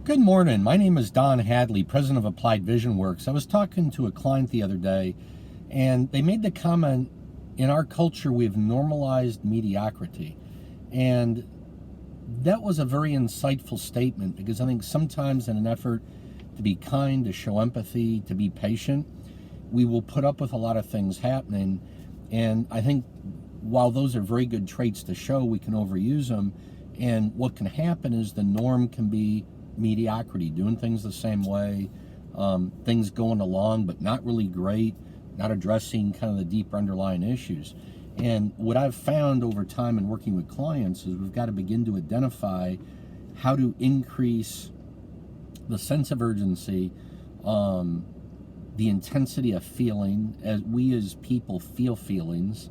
Good morning. My name is Don Hadley, president of Applied Vision Works. I was talking to a client the other day, and they made the comment, in our culture, we've normalized mediocrity. And that was a very insightful statement, because I think sometimes in an effort to be kind, to show empathy, to be patient, we will put up with a lot of things happening. And I think while those are very good traits to show, we can overuse them. And what can happen is the norm can be mediocrity, doing things the same way, things going along but not really great, not addressing kind of the deeper underlying issues. And what I've found over time in working with clients is we've got to begin to identify how to increase the sense of urgency, the intensity of feeling. As we as people feel feelings,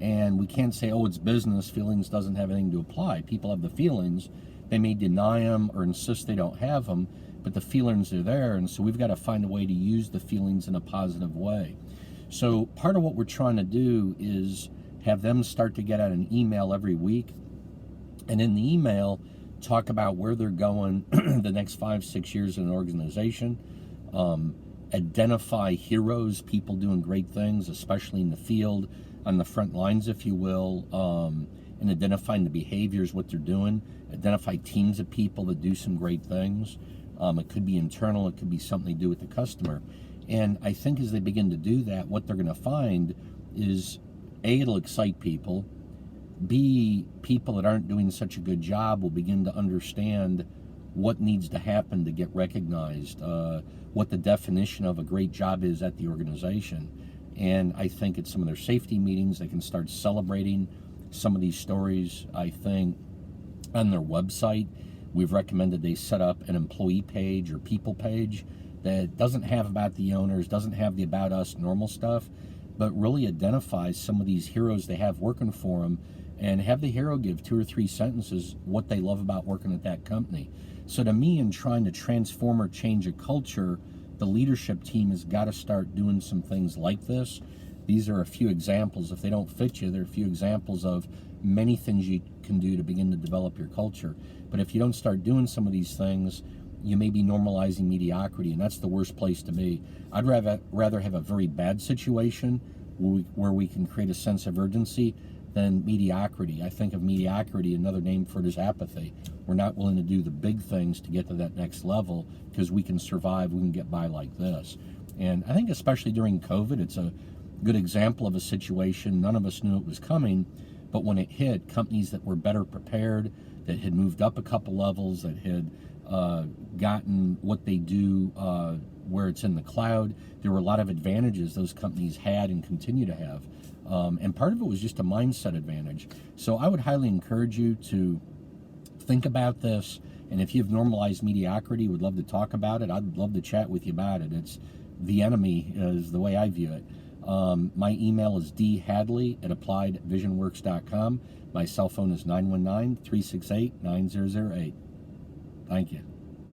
and we can't say, oh, it's business, feelings doesn't have anything to apply. People have the feelings. They may deny them or insist they don't have them, but the feelings are there, and so we've got to find a way to use the feelings in a positive way. So part of what we're trying to do is have them start to get out an email every week, and in the email, talk about where they're going the next 5-6 years in an organization, identify heroes, people doing great things, especially in the field, on the front lines, if you will, and identifying the behaviors, what they're doing, identify teams of people that do some great things. It could be internal, it could be something they do with the customer. And I think as they begin to do that, what they're going to find is, A, it'll excite people. B, people that aren't doing such a good job will begin to understand what needs to happen to get recognized, what the definition of a great job is at the organization. And I think at some of their safety meetings, they can start celebrating some of these stories. I think on their website, we've recommended they set up an employee page or people page that doesn't have about the owners, doesn't have the about us normal stuff, but really identifies some of these heroes they have working for them, and have the hero give 2 or 3 sentences what they love about working at that company. So to me, in trying to transform or change a culture, the leadership team has got to start doing some things like this. These are a few examples. If they don't fit you, they're a few examples of many things you can do to begin to develop your culture. But if you don't start doing some of these things, you may be normalizing mediocrity, and that's the worst place to be. I'd rather have a very bad situation where we can create a sense of urgency than mediocrity. I think of mediocrity, another name for it is apathy. We're not willing to do the big things to get to that next level because we can survive, we can get by like this. And I think especially during COVID, it's a good example of a situation. None of us knew it was coming, but when it hit, companies that were better prepared, that had moved up a couple levels, that had gotten what they do where it's in the cloud, there were a lot of advantages those companies had and continue to have. And part of it was just a mindset advantage. So I would highly encourage you to think about this. And if you've normalized mediocrity, would love to talk about it. I'd love to chat with you about it. It's the enemy is the way I view it. My email is dhadley@appliedvisionworks.com. My cell phone is 919-368-9008. Thank you.